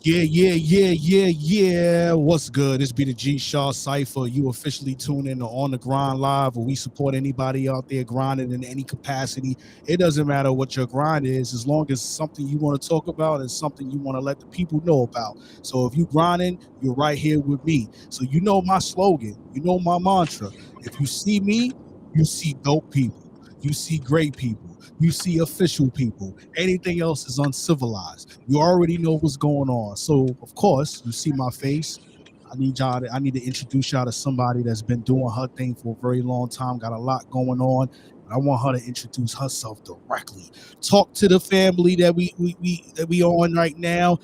Yeah. What's good? It's be the G Shaw Cypher. You officially tune in to On the Grind Live, where we support anybody out there grinding in any capacity. It doesn't matter what your grind is, as long as it's something you want to talk about and something you want to let the people know about. So if you grinding, you're right here with me. So you know my slogan, you know my mantra. If you see me, you see dope people. You see great people. You see official people. Anything else is uncivilized. You already know what's going on. So of course, you see my face. I need to introduce y'all to somebody that's been doing her thing for a very long time, got a lot going on. But I want her to introduce herself directly. Talk to the family that we on right now.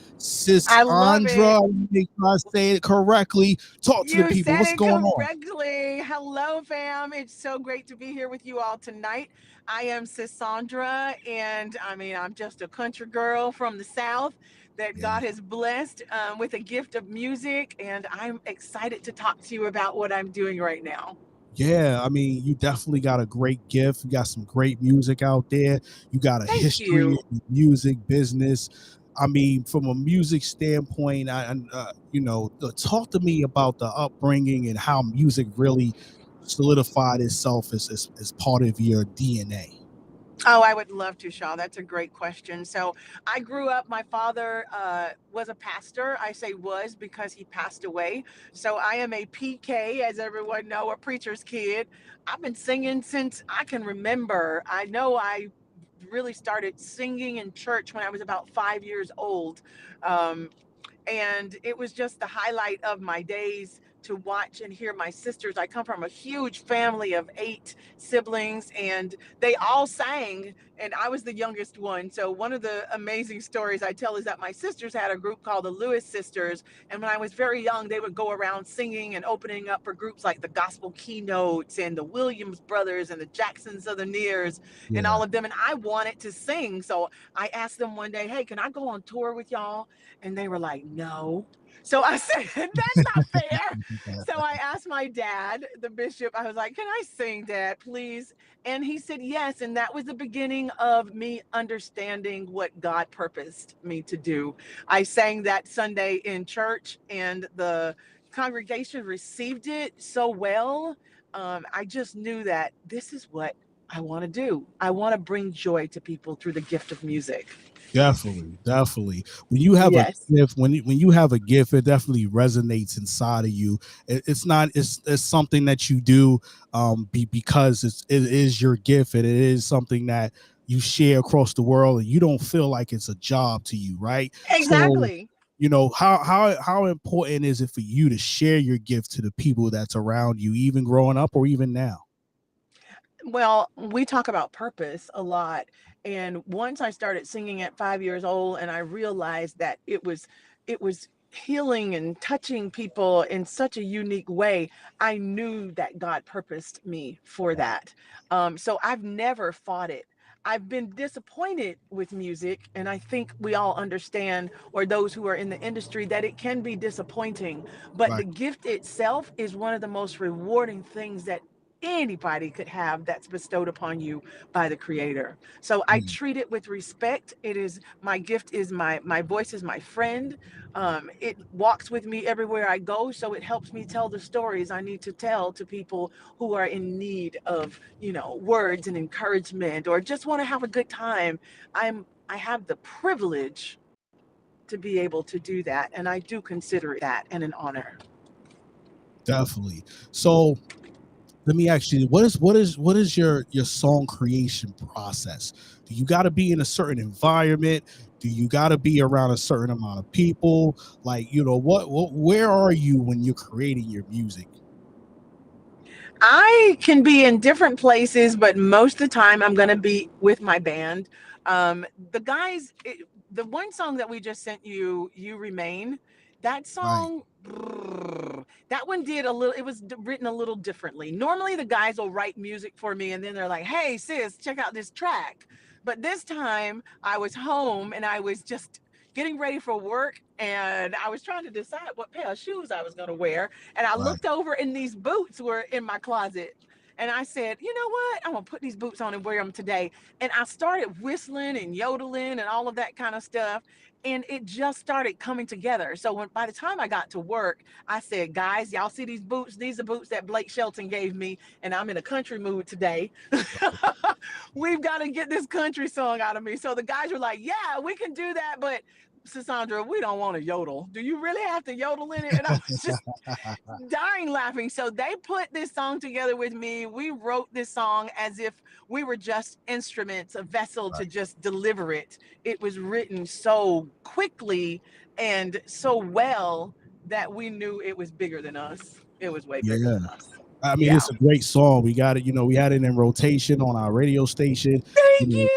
I love it. Sisaundra, make sure I say it correctly. Talk to the You people. said What's it going on? correctly. Hello, fam. It's so great to be here with you all tonight. I am Sisaundra, and I mean, I'm just a country girl from the South that Yeah. God has blessed with a gift of music, and I'm excited to talk to you about what I'm doing right now. Yeah, I mean, you definitely got a great gift. You got some great music out there. You got a Thank history you. in the music business. I mean, from a music standpoint, talk to me about the upbringing and how music really solidified itself as part of your DNA. Oh, I would love to, Shaw. That's a great question. So, I grew up, my father was a pastor. I say was because he passed away. So, I am a PK, as everyone know, a preacher's kid. I've been singing since I can remember. I know I really started singing in church when I was about 5 years old. Um, and it was just the highlight of my days to watch and hear my sisters. I come from a huge family of 8 siblings, and they all sang, and I was the youngest one. So one of the amazing stories I tell is that my sisters had a group called the Lewis Sisters, and when I was very young, they would go around singing and opening up for groups like the Gospel Keynotes and the Williams Brothers and the Jackson Southerneers and Yeah. all of them. And I wanted to sing, so I asked them one day, "Hey, can I go on tour with y'all?" And they were like, "No." So I said, "That's not fair." So I asked my dad, the bishop, I was like, "Can I sing, Dad, please?" And he said yes. And that was the beginning of me understanding what God purposed me to do. I sang that Sunday in church, and the congregation received it so well. I just knew that this is what I want to do. I want to bring joy to people through the gift of music. Definitely. When you have a Yes. gift, when you have a gift, it definitely resonates inside of you. It's not it's something that you do because it is your gift, and it is something that you share across the world, and you don't feel like it's a job to you, right? So Exactly. how important is it for you to share your gift to the people that's around you, even growing up or even now? Well, we talk about purpose a lot. And once I started singing at 5 years old, and I realized that it was healing and touching people in such a unique way, I knew that God purposed me for that. So I've never fought it. I've been disappointed with music, and I think we all understand, or those who are in the industry, that it can be disappointing. But Right. the gift itself is one of the most rewarding things that anybody could have that's bestowed upon you by the creator. So I Mm. treat it with respect. It is my gift, is my voice is my friend. It walks with me everywhere I go, so it helps me tell the stories I need to tell to people who are in need of, words and encouragement, or just want to have a good time. I have the privilege to be able to do that, and I do consider it that and an honor. Definitely. So let me ask you, what is your song creation process? Do you got to be in a certain environment? Do you got to be around a certain amount of people? Like, where are you when you're creating your music? I can be in different places, but most of the time I'm going to be with my band. The guys, the one song that we just sent you, "You Remain," that Right. song, that one did a little, it was written a little differently. Normally the guys will write music for me and then they're like, "Hey, sis, check out this track." But this time I was home and I was just getting ready for work, and I was trying to decide what pair of shoes I was going to wear, and I Right. looked over and these boots were in my closet. And I said, "You know what? I'm going to put these boots on and wear them today." And I started whistling and yodeling and all of that kind of stuff. and it just started coming together. So by the time I got to work, I said, guys, y'all see these boots? These are boots that Blake Shelton gave me, and I'm in a country mood today. We've got to get this country song out of me. So the guys were like, yeah, we can do that, but Sisaundra, we don't want to yodel. Do you really have to yodel in it? And I was just dying laughing. So they put this song together with me. We wrote this song as if we were just instruments, a vessel to Right. just deliver it. It was written so quickly and so well that we knew it was bigger than us. It was way bigger Yeah. than us. I mean, Yeah. it's a great song. We got it, we had it in rotation on our radio station, Thank you.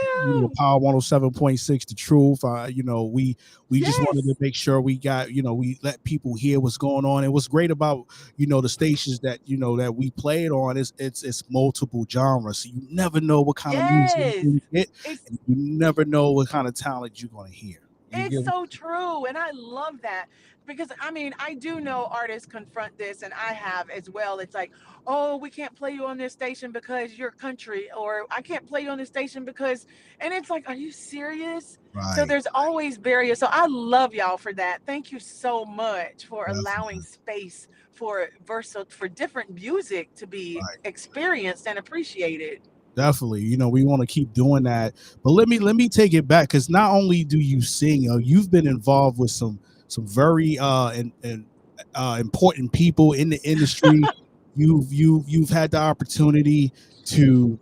Power 107.6, The Truth. We just wanted to Yes. make sure we got, we let people hear what's going on. And what's great about, the stations that, that we played on is it's multiple genres. So you never know what kind of music you're Yes. going to get, It's and you never know what kind of talent you're going to hear. You It's get so true. And I love that because I mean, I do know artists confront this, and I have as well. It's like, oh, we can't play you on this station because you're country, or I can't play you on this station because, and it's like, are you serious? So right. there's always barriers. So I love y'all for that. Thank you so much for allowing Definitely. space for different music to be Right. experienced and appreciated. Definitely, we want to keep doing that. But let me take it back, because not only do you sing, you've been involved with some very important people in the industry. You've had the opportunity to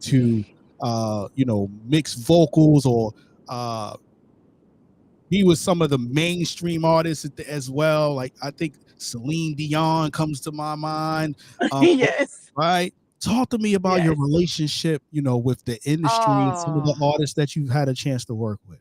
mix vocals, or uh, be with some of the mainstream artists as well. Like, I think Celine Dion comes to my mind. Um, Yes. right? Talk to me about your Yes. relationship, with the industry and some of the Oh. artists that you've had a chance to work with.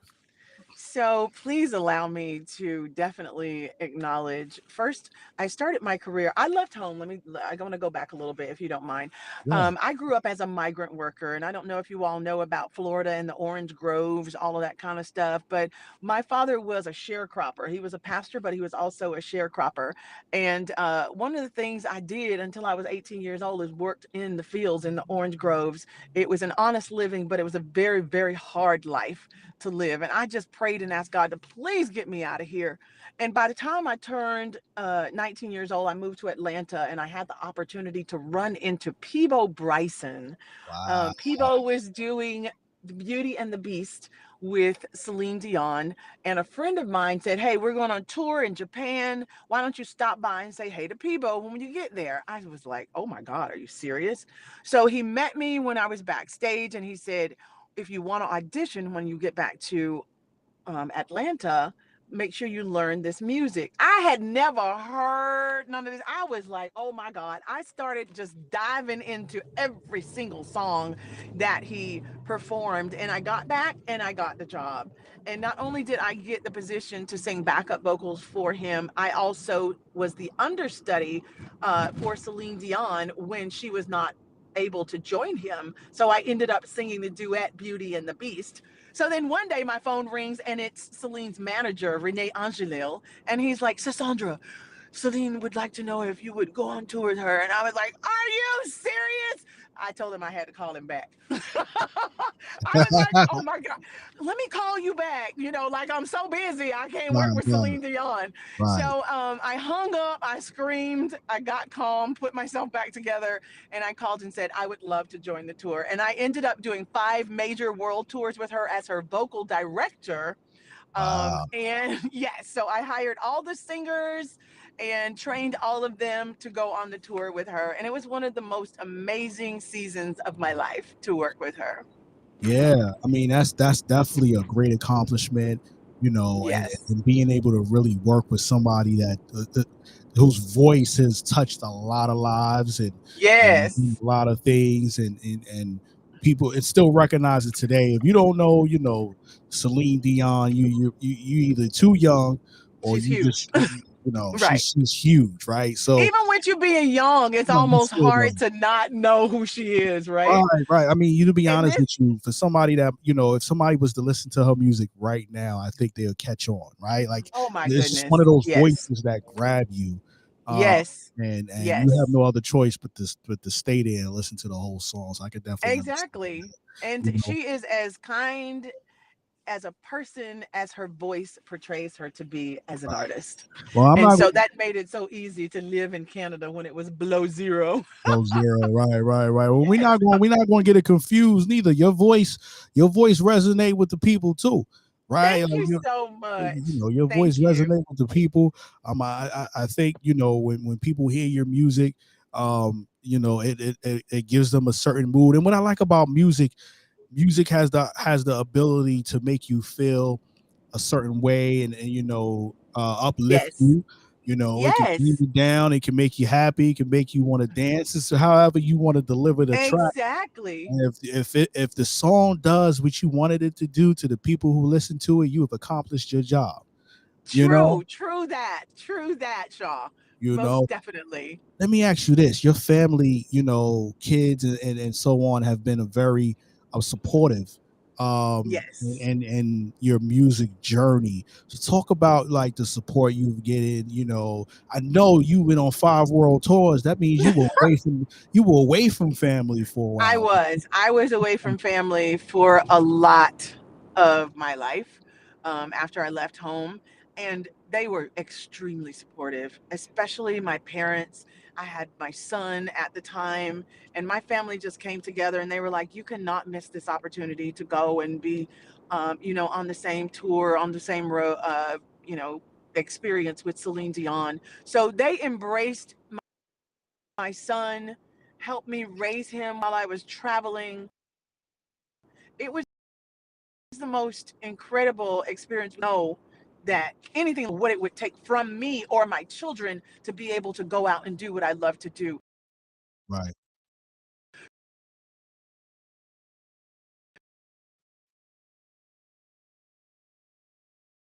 So please allow me to definitely acknowledge. First, I started my career. I left home. I want to go back a little bit if you don't mind. Yeah. I grew up as a migrant worker, and I don't know if you all know about Florida and the orange groves, all of that kind of stuff. But my father was a sharecropper. He was a pastor, but he was also a sharecropper. And one of the things I did until I was 18 years old is worked in the fields in the orange groves. It was an honest living, but it was a very, very hard life to live. And I just prayed and asked God to please get me out of here. And by the time I turned 19 years old, I moved to Atlanta, and I had the opportunity to run into Peebo Bryson. Wow. Peebo was doing The Beauty and the Beast with Celine Dion. And a friend of mine said, hey, we're going on tour in Japan. Why don't you stop by and say hey to Peebo when you get there? I was like, oh my God, are you serious? So he met me when I was backstage, and he said, if you want to audition when you get back to Atlanta, make sure you learn this music. I had never heard none of this. I was like, oh my God. I started just diving into every single song that he performed. And I got back and I got the job. And not only did I get the position to sing backup vocals for him, I also was the understudy for Celine Dion when she was not able to join him. So I ended up singing the duet Beauty and the Beast. So then one day my phone rings and it's Celine's manager, Renee Angelil, and he's like, Sisaundra, Celine would like to know if you would go on tour with her. And I was like, are you serious? I told him I had to call him back. I was like, oh my God, let me call you back. Like I'm so busy, I can't work Right, with right, Celine Dion. right. So I hung up, I screamed, I got calm, put myself back together, and I called and said, I would love to join the tour. And I ended up doing 5 major world tours with her as her vocal director. Wow. And yes, so I hired all the singers and trained all of them to go on the tour with her. And it was one of the most amazing seasons of my life to work with her. Yeah, I mean, that's definitely a great accomplishment, Yes. and being able to really work with somebody that whose voice has touched a lot of lives, and Yes. a lot of things, and people it still recognize it today. If you don't know, Celine Dion, you either too young, or She's you huge. just Right. she's huge, right? So Even with you being young, it's no, you almost still hard don't. to not know who she is, right? Right, right. I mean, to be And honest this, with you, for somebody that, if somebody was to listen to her music right now, I think they'll catch on, right? Like, oh my it's just one goodness. of those Yes. voices that grab you, uh, Yes. and you have Yes. no other choice but to stay there and listen to the whole song. So I could definitely understand Exactly. that, And you know. she is as kind as a person as her voice portrays her to be as an Right. artist. Well, I'm And not so that made it so easy to live in Canada when it was below zero. low zero. Right, right, right. Well, Yes. we're not going to get it confused neither. Your voice resonate with the people too, right? Thank Like you so you much. know, your voice Thank you. resonate with the people. I think you know when people hear your music, you know, it gives them a certain mood. And what I like about music, music has the ability to make you feel a certain way and you know uplift Yes. you. You know, it can bring Yes. you down, it can make you happy, it can make you want to dance. It's however you want to deliver the track. Exactly. And if the song does what you wanted it to do to the people who listen to it, you have accomplished your job. You know, True. True that. True that, Shaw. you Most know. definitely. Let me ask you this: your family, you know, kids and so on, have been a very supportive Yes. and your music journey. So talk about like the support you've getting. You know, I know you went on 5 world tours. That means you were away from family for a I while. was. I was away from family for a lot of my life after I left home, and they were extremely supportive, especially my parents. I had my son at the time, and my family just came together and they were like, "You cannot miss this opportunity to go and be, on the same tour, on the same road, experience with Celine Dion." So they embraced my son, helped me raise him while I was traveling. It was the most incredible experience. Know that anything what it would take from me or my children to be able to go out and do what I love to do. Right?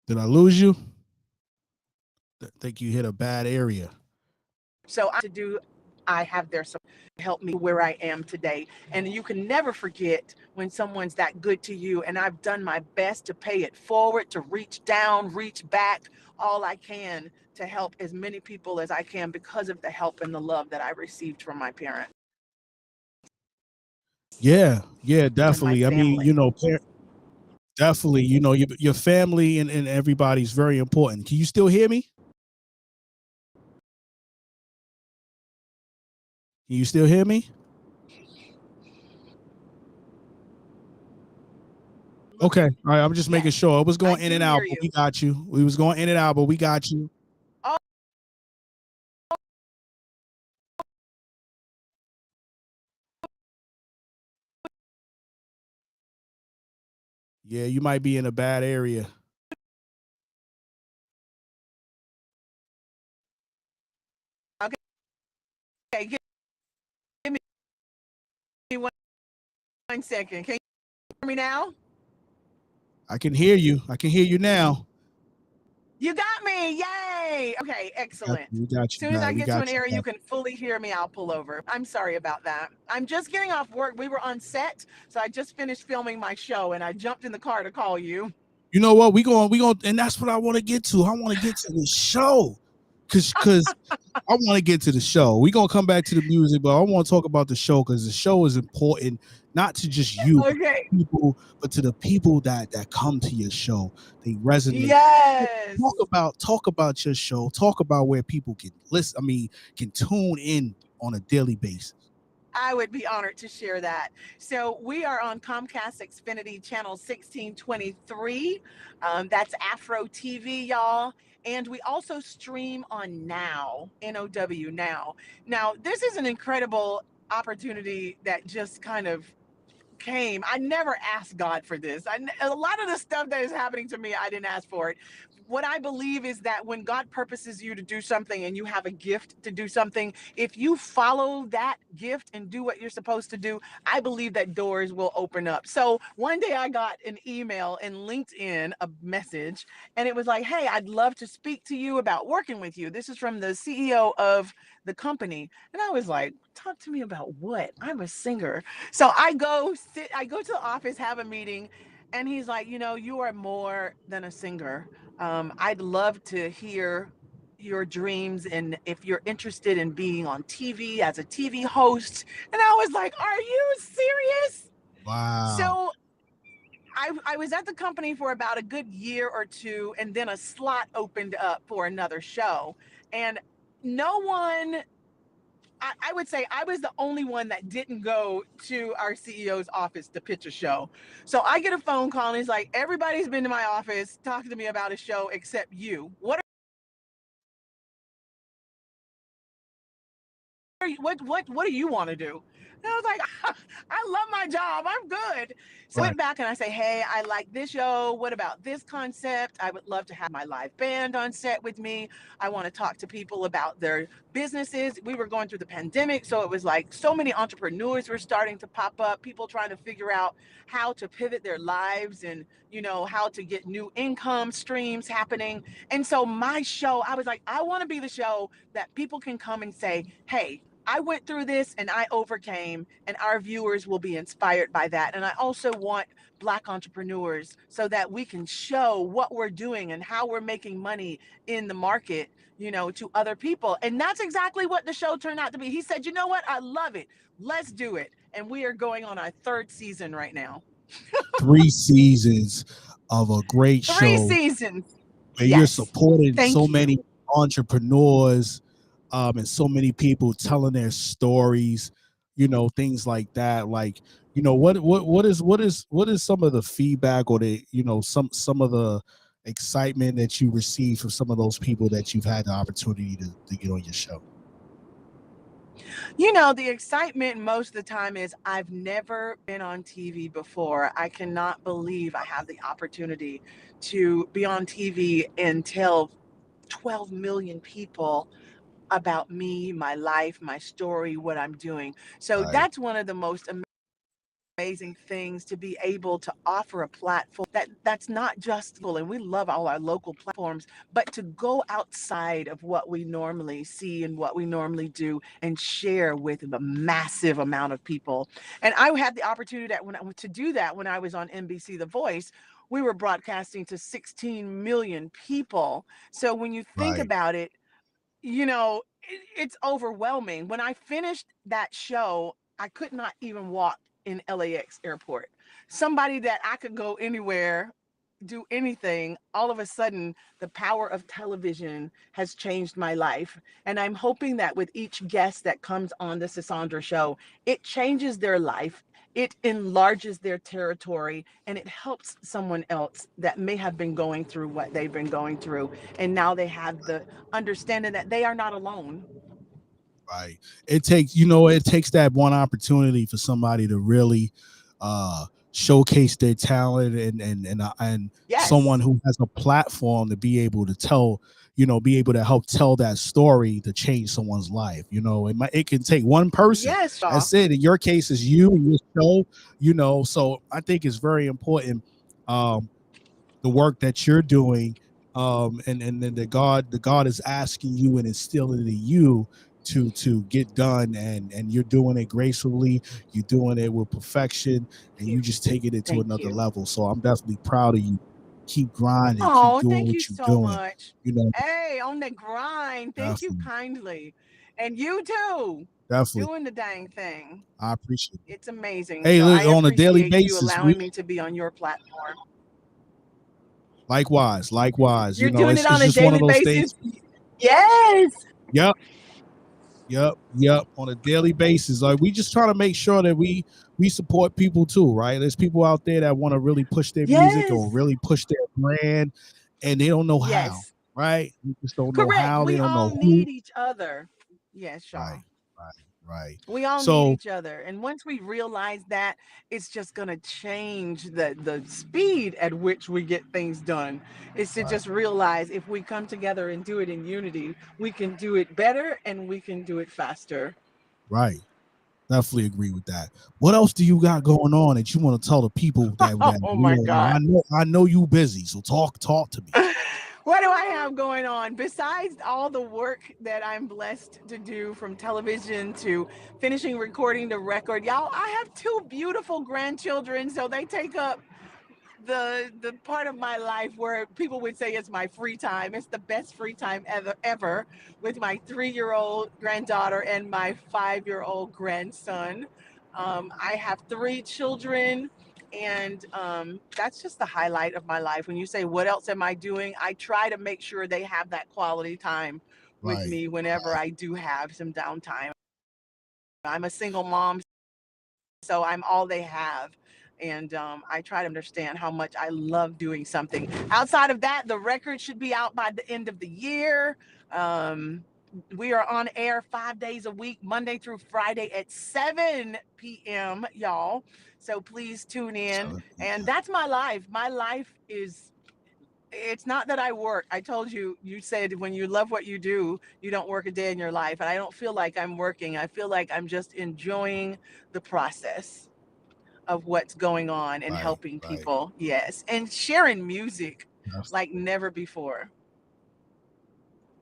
Did I lose you? I think you hit a bad area. So I have their support to help me where I am today. And you can never forget when someone's that good to you. And I've done my best to pay it forward, to reach down, reach back, all I can to help as many people as I can because of the help and the love that I received from my parents Yeah, yeah, and my definitely. I mean, you family. know, definitely, you know, your family and everybody's very important. Can you still hear me? Can you still hear me? Okay. All right. I'm just making Yes, sure. It was I going in do and hear out, but you. we got you. We was going in and out, but we got you. Oh, Yeah, you might be in a bad area. okay. Give me 1 second. Can you hear me now? I can hear you. I can hear you now. You got me. Yay. Okay, excellent. We got As you soon as I back. We get to got an you area you back. can fully hear me, I'll pull over. I'm sorry about that. I'm just getting off work. We were on set, so I just finished filming my show and I jumped in the car to call you. You know what? We going and that's what I want to get to. I want to get to the show. Cause I want to get to the show. We're gonna come back to the music, but I want to talk about the show because the show is important, not to just you, Okay. but to the people that come to your show. They resonate. Yes. Talk about your show. Talk about where people can listen. I mean, can tune in on a daily basis. I would be honored to share that. So we are on Comcast Xfinity channel 1623. That's Afro TV, y'all. And we also stream on Now, NOW Now. Now, this is an incredible opportunity that just kind of came. I never asked God for this. A lot of the stuff that is happening to me, I didn't ask for it. What I believe is that when God purposes you to do something and you have a gift to do something, if you follow that gift and do what you're supposed to do, I believe that doors will open up. So one day I got an email in LinkedIn, a message, and it was like, "Hey, I'd love to speak to you about working with you." This is from the CEO of the company. And I was like, "Talk to me about what? I'm a singer." So I go to the office, have a meeting, and he's like, "You are more than a singer. I'd love to hear your dreams and if you're interested in being on TV as a TV host." And I was like, "Are you serious?" Wow. So I was at the company for about a good year or two, and then a slot opened up for another show. And no one, I would say I was the only one that didn't go to our CEO's office to pitch a show. So I get a phone call and he's like, everybody's been to my office talking to me about a show except you. What do you want to do? And I was like, I love my job. I'm good. So I Right. went back and I say, hey, I like this show. What about this concept? I would love to have my live band on set with me. I want to talk to people about their businesses. We were going through the pandemic, so it was like so many entrepreneurs were starting to pop up, people trying to figure out how to pivot their lives and, how to get new income streams happening. And so my show, I was like, I want to be the show that people can come and say, hey, I went through this and I overcame, and our viewers will be inspired by that. And I also want Black entrepreneurs so that we can show what we're doing and how we're making money in the market, to other people. And that's exactly what the show turned out to be. He said, you know what? I love it. Let's do it. And we are going on our third season right now. 3 seasons of a great Three show seasons. where you're Yes. supporting so Thank you. many entrepreneurs, and so many people telling their stories, things like that. Like, what is some of the feedback, or the some of the excitement that you receive from some of those people that you've had the opportunity to get on your show? The excitement most of the time is I've never been on TV before. I cannot believe I have the opportunity to be on TV and tell 12 million people about me, my life, my story, what I'm doing. So Right. that's one of the most amazing things, to be able to offer a platform that's not just local, and we love all our local platforms, but to go outside of what we normally see and what we normally do and share with a massive amount of people. And I had the opportunity to do that when I was on NBC The Voice. We were broadcasting to 16 million people. So when you think Right. about it, it's overwhelming. When I finished that show, I could not even walk in LAX airport. Somebody that I could go anywhere, do anything, all of a sudden, the power of television has changed my life. And I'm hoping that with each guest that comes on the Sisaundra show, it changes their life. It enlarges their territory, and it helps someone else that may have been going through what they've been going through. And now they have the understanding that they are not alone. Right. It takes that one opportunity for somebody to really showcase their talent, and someone Yes. who has a platform to be able to be able to help tell that story to change someone's life. It can take one person. Yes, Shaw. That's it. In your case, is you and your show. So I think it's very important. Um, the work that you're doing, and then the God is asking you and instilling in you to get done, and you're doing it gracefully, you're doing it with perfection, and Thank you you. just taking it to Thank another you. level. So I'm definitely proud of you. Keep grinding, keep Oh, doing thank you what you're so doing. much. you know Hey, on the grind. Thank you definitely, kindly. And you too, definitely, doing the dang thing. I appreciate it. It's amazing. Hey, So I look, on a daily appreciate you basis, allowing me to be on your platform. likewise, You're doing it it's on a just one of daily those things. basis? Yes. Yep. Yep. On a daily basis, like, we just trying to make sure that we support people too, right? There's people out there that want to really push their music or Yes. really push their brand, and they don't know how, Yes. right? They just don't know Correct. how. They We don't all know who. need each other. Yes, Shaw. Right, right, right. We all need So, each other. And once we realize that, it's just going to change the speed at which we get things done. It's to right, just realize if we come together and do it in unity, we can do it better and we can do it faster. right. Definitely agree with that. What else do you got going on that you want to tell the people that Oh we my don't know? God. I know you busy, so talk to me. What do I have going on besides all the work that I'm blessed to do, from television to finishing recording the record? Y'all, I have two beautiful grandchildren, so they take up the part of my life where people would say it's my free time. It's the best free time ever, with my 3-year-old granddaughter and my 5-year-old grandson. I have three children. And that's just the highlight of my life. When you say, what else am I doing? I try to make sure they have that quality time with Right. me whenever I do have some downtime. I'm a single mom, so I'm all they have. And I try to understand how much I love doing something. Outside of that, the record should be out by the end of the year. Um, we are on air 5 days a week, Monday through Friday at 7 p.m., y'all. So please tune in. 7 And p.m. that's my life. My life is, it's not that I work. I told you, you said when you love what you do, you don't work a day in your life. And I don't feel like I'm working. I feel like I'm just enjoying the process of what's going on and Right, helping right. people. Yes. And sharing music Def- like never before.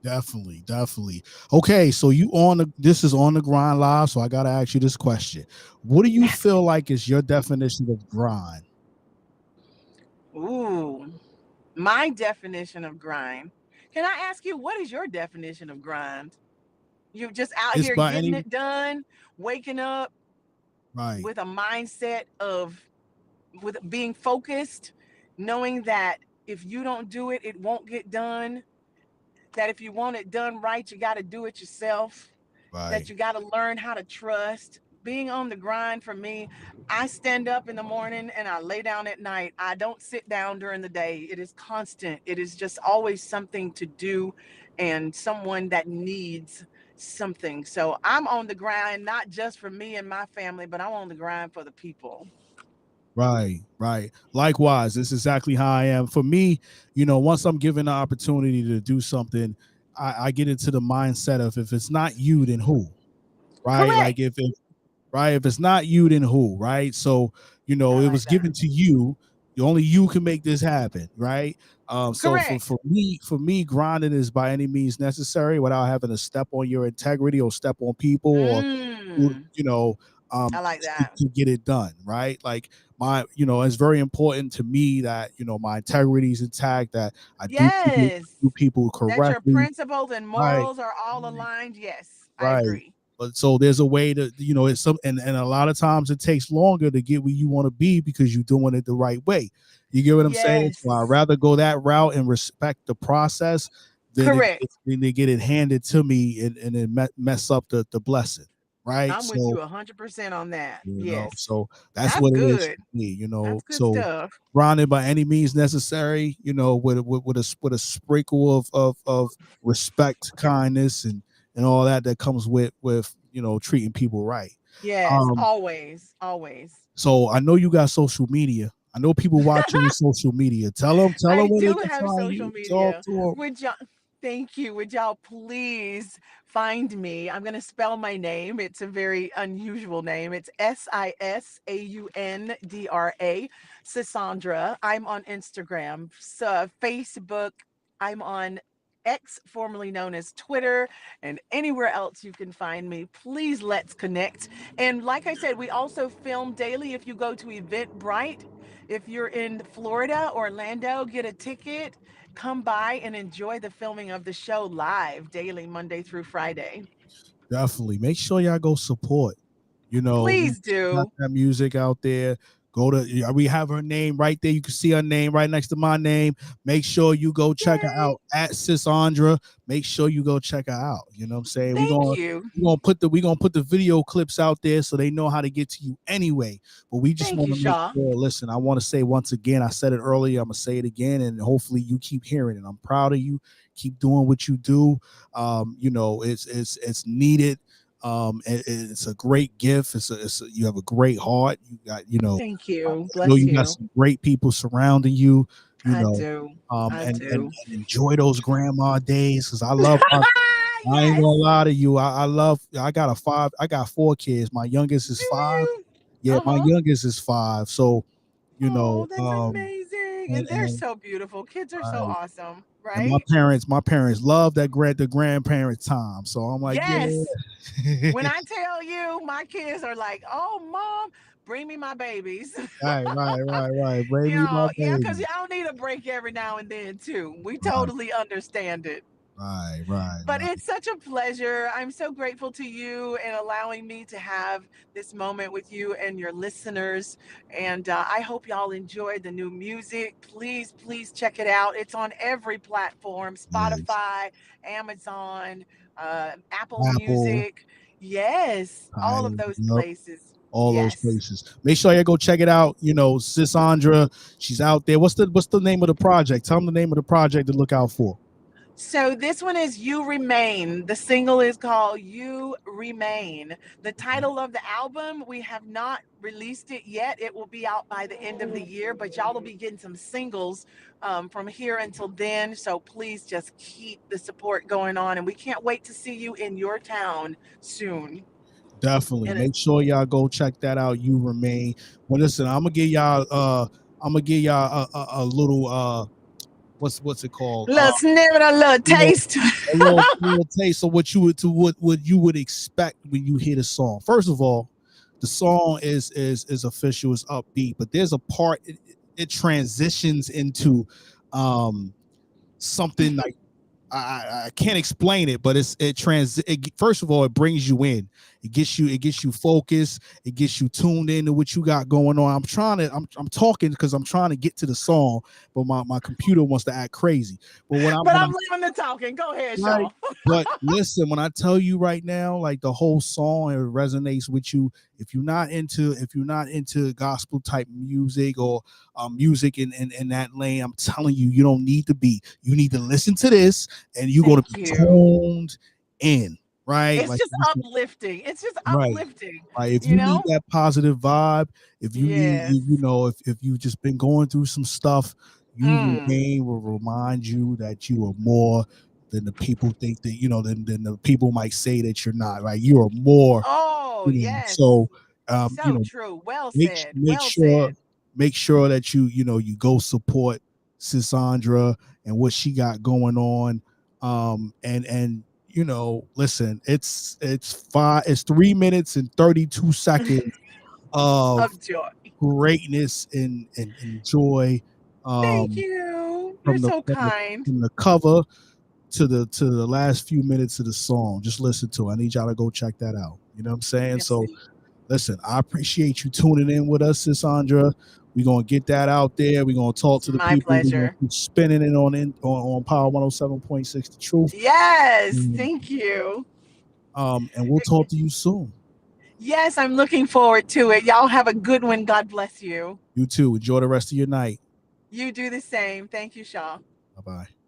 Definitely, definitely. Okay, so you on the this is on the grind live, so I gotta ask you this question. What do you Ask feel me. like is your definition of grind? Ooh, my definition of grind. Can I ask you, what is your definition of grind? You just out It's here by getting any it done, waking up right, with a mindset of with being focused, knowing that if you don't do it, it won't get done. That if you want it done right, you got to do it yourself. That right, you got to learn how to trust. Being on the grind for me, I stand up in the morning and I lay down at night. I don't sit down during the day. It is constant. It is just always something to do and someone that needs something. So I'm on the grind, not just for me and my family, but I'm on the grind for the people. right, right. Likewise, this is exactly how I am. For me, once I'm given the opportunity to do something, I get into the mindset of if it's not you, then who? Right? Like Correct. if right? If it's not you, then who, right? So, I it like was that. given to you. Only you can make this happen, right? So Correct. for me, grinding is by any means necessary without having to step on your integrity or step on people or Mm, you know, I like to, that. to get it done, right? Like it's very important to me that my integrity is intact, that I Yes. do people That your correctly, principles and right? morals are all aligned. Yes, I Right. agree. But so there's a way to, it's some, and a lot of times it takes longer to get where you want to be because you're doing it the right way. You get what I'm saying? So I'd Yes. rather go that route and respect the process Correct. than to get it handed to me and then mess up the blessing. Right. I'm with So, you 100% on that. Yes. so that's That's what it is good. for me, That's good so stuff. grinded by any means necessary, with a sprinkle of respect, kindness, and all that comes with treating people right. Yes, Um, always. Always. so I know you got social media. I know people watching your social media. Tell them I where they do can have find social you. Talk media. to them. Would y'all, thank you. Would y'all please find me? I'm going to spell my name. It's a very unusual name. It's Sisaundra. Sisaundra. I'm on Instagram, so Facebook. I'm on X, formerly known as Twitter, and anywhere else you can find me. Please let's connect. And like I said, we also film daily. If you go to Eventbrite, if you're in Florida, Orlando, get a ticket, come by and enjoy the filming of the show live daily, Monday through Friday. Definitely. Make sure y'all go support. Please Got do. that music out there. Go to we have her name right there. You can see her name right next to my name. Make sure you go check her Yay. out at Sisaundra. Make sure you go check her out. You know what I'm saying? Thank you. We're gonna put the video clips out there so they know how to get to you anyway. But we just Thank want you, to make Shaw. sure. Listen, I want to say once again, I said it earlier, I'm gonna say it again, and hopefully you keep hearing it. I'm proud of you. Keep doing what you do. It's needed. It's a great gift. You have a great heart. You got, Thank I you. know Bless you got you. some great people surrounding you, you I know, do. I and do. enjoy those grandma days. Cause I love, I ain't gonna Yes. lie to you. I got 4 kids. My youngest is Do 5. you? Yeah. Uh My huh. youngest is 5. So, Oh, that's amazing. and, And they're so beautiful. Kids are so right. awesome, And right? my parents love the grandparent time. So I'm like, Yes. yeah. When I tell you, my kids are like, "Oh, mom, bring me my babies." Right. Bring me my Yeah, because baby. y'all need a break every now and then too. We Right. totally understand it. But it's such a pleasure. I'm so grateful to you and allowing me to have this moment with you and your listeners. And I hope y'all enjoyed the new music. Please, please check it out. It's on every platform: Yes. Spotify, Amazon, Apple Apple, Music. Yes, all of Tidal, those yep, places. all those Yes. places. Make sure you go check it out. You know, Sisaundra, she's out there. What's the name of the project? Tell them the name of the project to look out for. So this one is You Remain. The single is called You Remain. The title of the album, we have not released it yet. It will be out by the end of the year, but y'all will be getting some singles from here until then. So please just keep the support going on. And we can't wait to see you in your town soon. Definitely. And Make it's sure y'all go check that out. You remain. Well, listen, I'm gonna give y'all a little what's it called? a little snippet, a little You know, taste. a little taste of what you would expect when you hear the song. First of all, the song is official, is upbeat, but there's a part it transitions into something like I can't explain it, but first of all, it brings you in. It gets you focused. It gets you tuned into what you got going on. I'm talking because I'm trying to get to the song, but my computer wants to act crazy. But when I But when I I'm leaving the talking. Go ahead, right. Shaw. But listen, when I tell you right now, like the whole song, it resonates with you. If you're not into gospel type music or music in that lane, I'm telling you, you don't need to be. You need to listen to this, and you're gonna Thank be you. toned in, right? It's Like just uplifting. It's just right. uplifting, Like if you you need know? that positive vibe, if you need, Yes. if you've just been going through some stuff, you Mm. remain will remind you that you are more than the people think that than the people might say that you're not. Right? You are more. Oh, yes. So you So know, true. Well make said. make Well sure said. make sure that you go support Sisaundra and what she got going on. And listen, it's 3 minutes and 32 seconds of Of joy. greatness and joy, Thank um you. You're from the so from the kind. from the cover to the last few minutes of the song. Just listen to it. I need y'all to go check that out. You know what I'm saying? So Merci. listen, I appreciate you tuning in with us, Sandra. We're gonna get that out there. We're gonna talk to the My people. We're gonna pleasure. keep spinning it on Power 107.6 The Truth. Yes. Um, Thank you. and we'll talk to you soon. Yes, I'm looking forward to it. Y'all have a good one. God bless you. You too. Enjoy the rest of your night. You do the same. Thank you, Shaw. Bye bye.